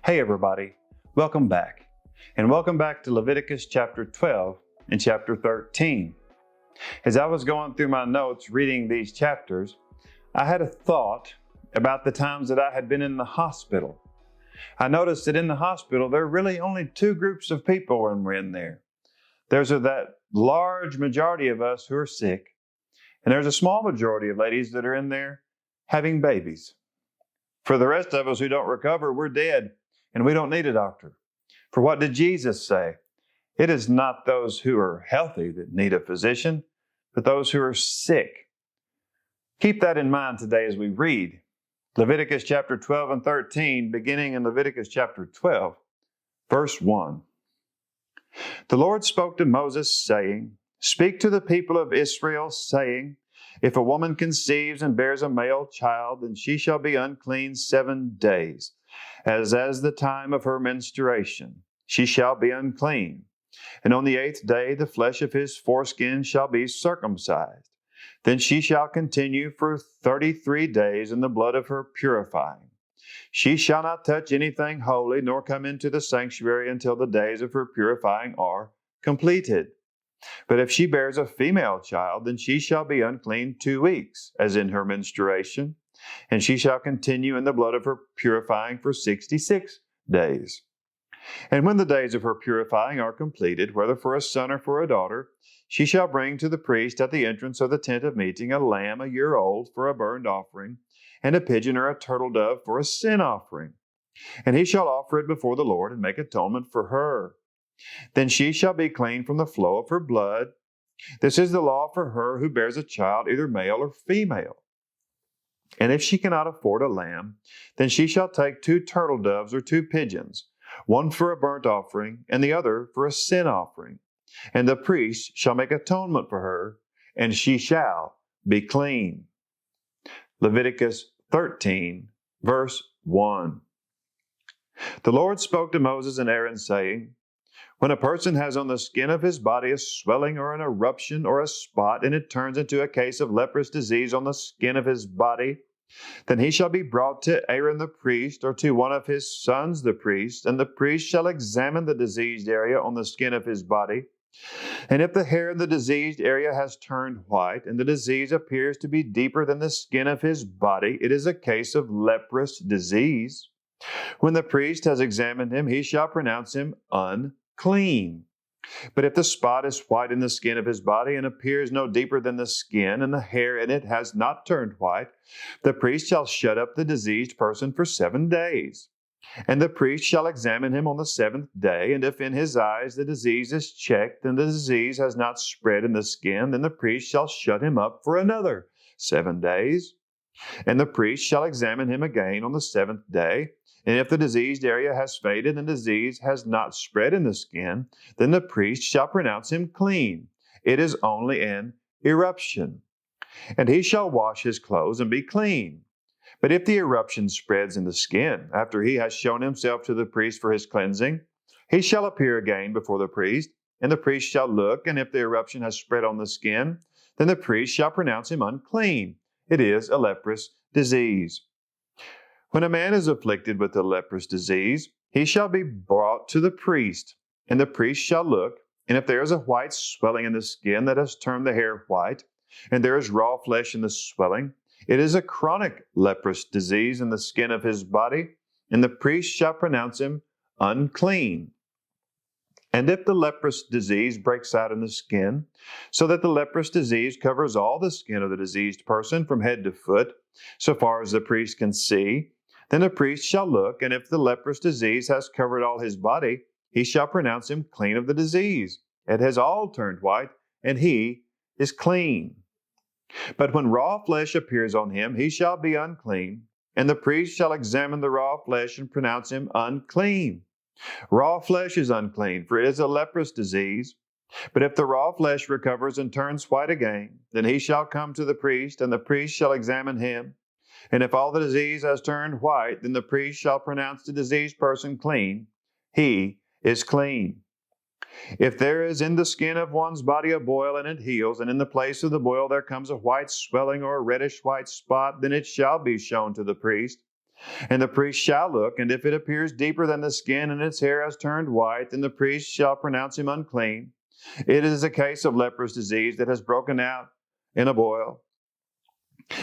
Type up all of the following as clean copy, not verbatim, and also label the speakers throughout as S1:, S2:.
S1: Hey everybody, welcome back. And welcome back to Leviticus chapter 12 and chapter 13. As I was going through my notes reading these chapters, I had a thought about the times that I had been in the hospital. I noticed that in the hospital, there are really only two groups of people when we're in there. There's that large majority of us who are sick, and there's a small majority of ladies that are in there having babies. For the rest of us who don't recover, we're dead, and we don't need a doctor. For what did Jesus say? It is not those who are healthy that need a physician, but those who are sick. Keep that in mind today as we read Leviticus chapter 12 and 13, beginning in Leviticus chapter 12, verse 1. The Lord spoke to Moses, saying, Speak to the people of Israel, saying, If a woman conceives and bears a male child, then she shall be unclean 7 days, as the time of her menstruation. She shall be unclean. And on the 8th day the flesh of his foreskin shall be circumcised. Then she shall continue for 33 days in the blood of her purifying. She shall not touch anything holy, nor come into the sanctuary until the days of her purifying are completed. But if she bears a female child, then she shall be unclean 2 weeks, as in her menstruation, and she shall continue in the blood of her purifying for 66 days. And when the days of her purifying are completed, whether for a son or for a daughter, she shall bring to the priest at the entrance of the tent of meeting a lamb a year old for a burnt offering, and a pigeon or a turtle dove for a sin offering. And he shall offer it before the Lord and make atonement for her. Then she shall be clean from the flow of her blood. This is the law for her who bears a child, either male or female. And if she cannot afford a lamb, then she shall take 2 turtle doves or 2 pigeons, one for a burnt offering and the other for a sin offering. And the priest shall make atonement for her, and she shall be clean. Leviticus 13, verse 1. The Lord spoke to Moses and Aaron, saying, When a person has on the skin of his body a swelling or an eruption or a spot, and it turns into a case of leprous disease on the skin of his body, then he shall be brought to Aaron the priest, or to one of his sons the priest, and the priest shall examine the diseased area on the skin of his body. And if the hair in the diseased area has turned white, and the disease appears to be deeper than the skin of his body, it is a case of leprous disease. When the priest has examined him, he shall pronounce him unclean. But if the spot is white in the skin of his body and appears no deeper than the skin, and the hair in it has not turned white, the priest shall shut up the diseased person for 7 days. And the priest shall examine him on the 7th day, and if in his eyes the disease is checked, and the disease has not spread in the skin, then the priest shall shut him up for another 7 days. And the priest shall examine him again on the 7th day, and if the diseased area has faded and disease has not spread in the skin, then the priest shall pronounce him clean. It is only an eruption. And he shall wash his clothes and be clean. But if the eruption spreads in the skin, after he has shown himself to the priest for his cleansing, he shall appear again before the priest, and the priest shall look, and if the eruption has spread on the skin, then the priest shall pronounce him unclean. It is a leprous disease. When a man is afflicted with a leprous disease, he shall be brought to the priest, and the priest shall look, and if there is a white swelling in the skin that has turned the hair white, and there is raw flesh in the swelling, it is a chronic leprous disease in the skin of his body, and the priest shall pronounce him unclean. And if the leprous disease breaks out in the skin, so that the leprous disease covers all the skin of the diseased person from head to foot, so far as the priest can see, then the priest shall look, and if the leprous disease has covered all his body, he shall pronounce him clean of the disease. It has all turned white, and he is clean. But when raw flesh appears on him, he shall be unclean, and the priest shall examine the raw flesh and pronounce him unclean. Raw flesh is unclean, for it is a leprous disease. But if the raw flesh recovers and turns white again, then he shall come to the priest, and the priest shall examine him. And if all the disease has turned white, then the priest shall pronounce the diseased person clean. He is clean. If there is in the skin of one's body a boil and it heals, and in the place of the boil there comes a white swelling or a reddish white spot, then it shall be shown to the priest. And the priest shall look, and if it appears deeper than the skin, and its hair has turned white, then the priest shall pronounce him unclean. It is a case of leprous disease that has broken out in a boil.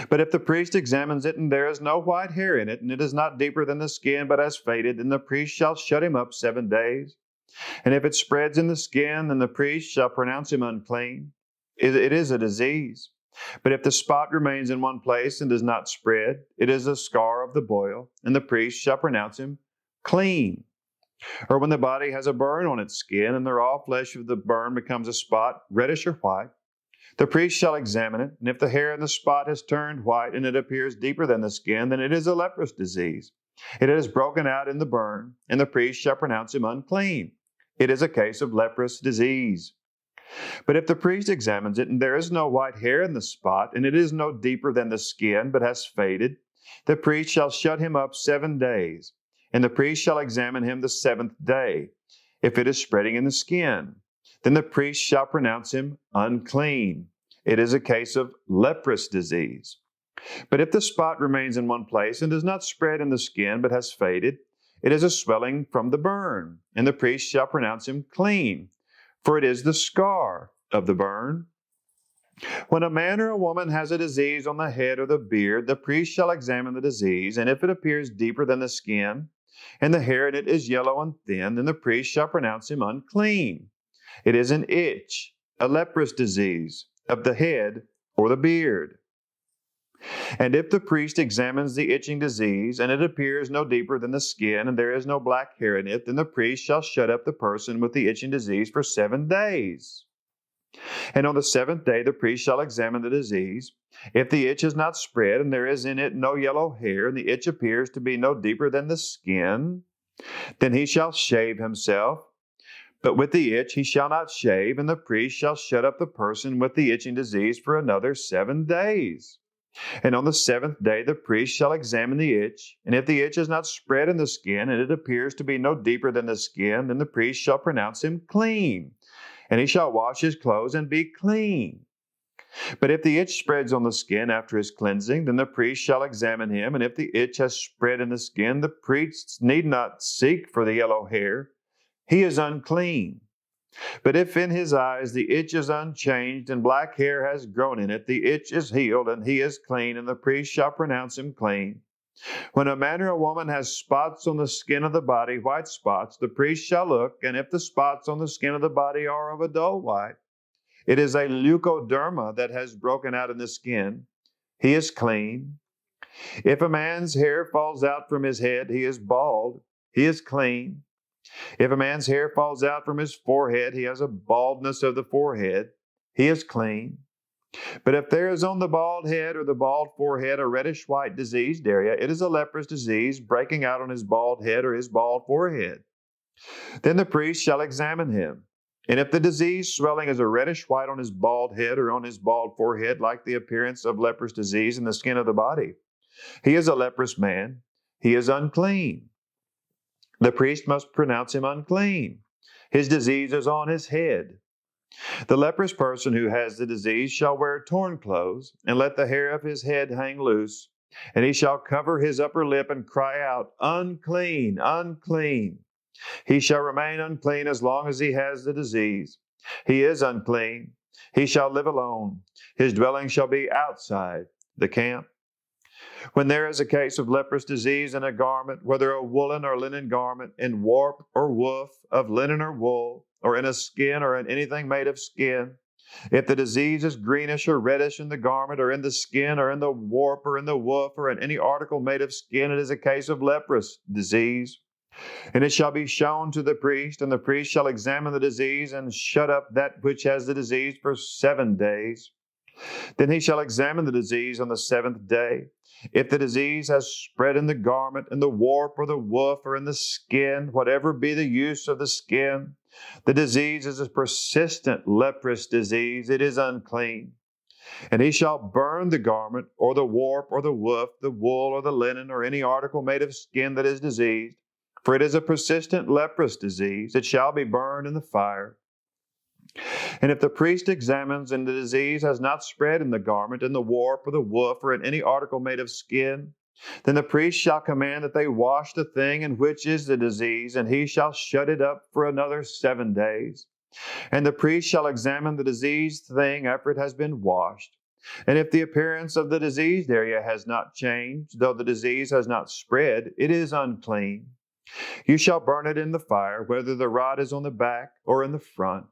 S1: But if the priest examines it, and there is no white hair in it, and it is not deeper than the skin, but has faded, then the priest shall shut him up 7 days. And if it spreads in the skin, then the priest shall pronounce him unclean. It is a disease. But if the spot remains in one place and does not spread, it is a scar of the boil, and the priest shall pronounce him clean. Or when the body has a burn on its skin, and the raw flesh of the burn becomes a spot, reddish or white, the priest shall examine it, and if the hair in the spot has turned white, and it appears deeper than the skin, then it is a leprous disease. It has broken out in the burn, and the priest shall pronounce him unclean. It is a case of leprous disease. But if the priest examines it, and there is no white hair in the spot, and it is no deeper than the skin, but has faded, the priest shall shut him up 7 days, and the priest shall examine him the 7th day. If it is spreading in the skin, then the priest shall pronounce him unclean. It is a case of leprous disease. But if the spot remains in one place and does not spread in the skin, but has faded, it is a swelling from the burn, and the priest shall pronounce him clean, for it is the scar of the burn. When a man or a woman has a disease on the head or the beard, the priest shall examine the disease, and if it appears deeper than the skin, and the hair in it is yellow and thin, then the priest shall pronounce him unclean. It is an itch, a leprous disease of the head or the beard. And if the priest examines the itching disease, and it appears no deeper than the skin, and there is no black hair in it, then the priest shall shut up the person with the itching disease for 7 days. And on the 7th day the priest shall examine the disease. If the itch is not spread, and there is in it no yellow hair, and the itch appears to be no deeper than the skin, then he shall shave himself. But with the itch he shall not shave, and the priest shall shut up the person with the itching disease for another 7 days. And on the 7th day the priest shall examine the itch, and if the itch is not spread in the skin, and it appears to be no deeper than the skin, then the priest shall pronounce him clean, and he shall wash his clothes and be clean. But if the itch spreads on the skin after his cleansing, then the priest shall examine him, and if the itch has spread in the skin, the priest need not seek for the yellow hair. He is unclean. But if in his eyes the itch is unchanged, and black hair has grown in it, the itch is healed, and he is clean, and the priest shall pronounce him clean. When a man or a woman has spots on the skin of the body, white spots, the priest shall look, and if the spots on the skin of the body are of a dull white, it is a leukoderma that has broken out in the skin. He is clean. If a man's hair falls out from his head, he is bald. He is clean. If a man's hair falls out from his forehead, he has a baldness of the forehead. He is clean. But if there is on the bald head or the bald forehead a reddish-white diseased area, it is a leprous disease breaking out on his bald head or his bald forehead. Then the priest shall examine him. And if the disease swelling is a reddish-white on his bald head or on his bald forehead, like the appearance of leprous disease in the skin of the body, he is a leprous man. He is unclean. The priest must pronounce him unclean. His disease is on his head. The leprous person who has the disease shall wear torn clothes, and let the hair of his head hang loose, and he shall cover his upper lip and cry out, "Unclean, unclean." He shall remain unclean as long as he has the disease. He is unclean. He shall live alone. His dwelling shall be outside the camp. When there is a case of leprous disease in a garment, whether a woolen or linen garment, in warp or woof of linen or wool, or in a skin or in anything made of skin, if the disease is greenish or reddish in the garment or in the skin or in the warp or in the woof or in any article made of skin, it is a case of leprous disease. And it shall be shown to the priest, and the priest shall examine the disease and shut up that which has the disease for 7 days. Then he shall examine the disease on the 7th day. If the disease has spread in the garment, in the warp or the woof or in the skin, whatever be the use of the skin, the disease is a persistent leprous disease. It is unclean. And he shall burn the garment or the warp or the woof, the wool or the linen or any article made of skin that is diseased. For it is a persistent leprous disease. It shall be burned in the fire. And if the priest examines and the disease has not spread in the garment, in the warp or the woof or in any article made of skin, Then the priest shall command that they wash the thing in which is the disease, and he shall shut it up for another 7 days. And the priest shall examine the diseased thing after it has been washed. And if the appearance of the diseased area has not changed, though the disease has not spread, it is unclean. You shall burn it in the fire, whether the rod is on the back or in the front.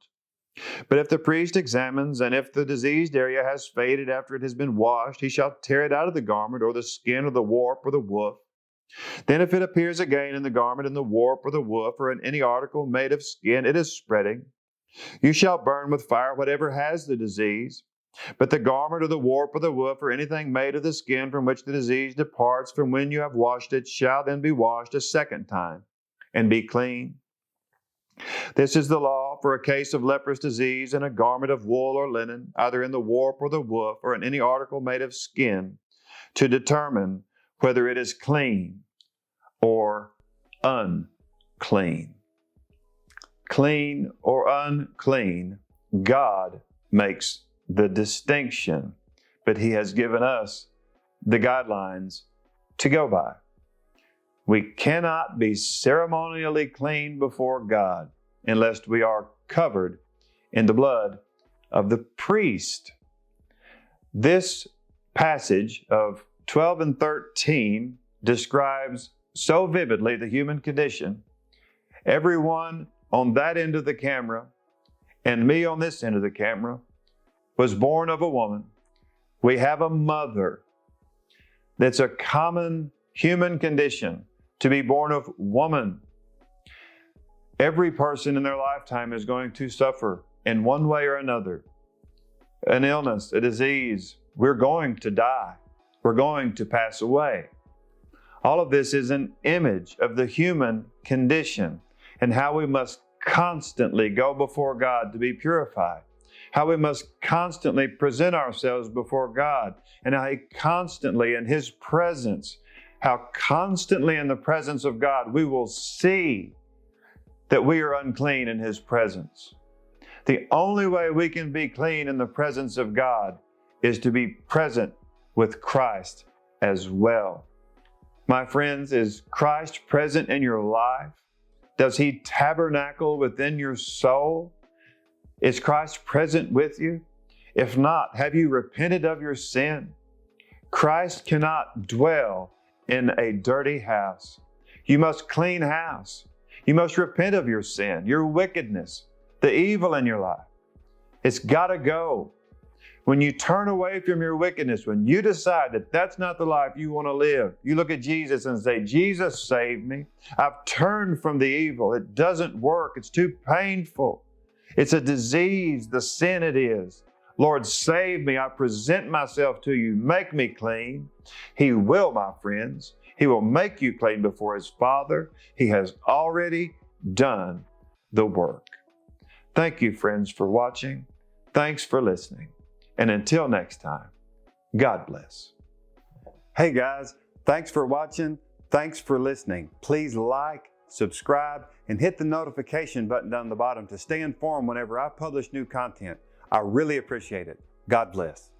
S1: But if the priest examines, and if the diseased area has faded after it has been washed, he shall tear it out of the garment, or the skin, or the warp, or the woof. Then if it appears again in the garment, in the warp, or the woof, or in any article made of skin, it is spreading. You shall burn with fire whatever has the disease. But the garment, or the warp, or the woof, or anything made of the skin from which the disease departs from when you have washed it, shall then be washed a second time, and be clean. This is the law for a case of leprous disease in a garment of wool or linen, either in the warp or the woof, or in any article made of skin, to determine whether it is clean or unclean. Clean or unclean, God makes the distinction, but He has given us the guidelines to go by. We cannot be ceremonially clean before God unless we are covered in the blood of the priest. This passage of 12 and 13 describes so vividly the human condition. Everyone on that end of the camera and me on this end of the camera was born of a woman. We have a mother. That's a common human condition, to be born of woman. Every person in their lifetime is going to suffer in one way or another. An illness, a disease. We're going to die. We're going to pass away. All of this is an image of the human condition and how we must constantly go before God to be purified. How we must constantly present ourselves before God, and how He constantly in His presence, how constantly in the presence of God we will see that we are unclean in His presence. The only way we can be clean in the presence of God is to be present with Christ as well. My friends, is Christ present in your life? Does He tabernacle within your soul? Is Christ present with you? If not, have you repented of your sin? Christ cannot dwell in a dirty house. You must clean house. You must repent of your sin, your wickedness, the evil in your life. It's got to go. When you turn away from your wickedness, when you decide that that's not the life you want to live, you look at Jesus and say, Jesus saved me. I've turned from the evil. It doesn't work. It's too painful. It's a disease, the sin it is. Lord, save me. I present myself to you. Make me clean. He will, my friends. He will make you clean before His Father. He has already done the work. Thank you, friends, for watching. Thanks for listening. And until next time, God bless. Hey guys, thanks for watching. Thanks for listening. Please like, subscribe, and hit the notification button down the bottom to stay informed whenever I publish new content. I really appreciate it. God bless.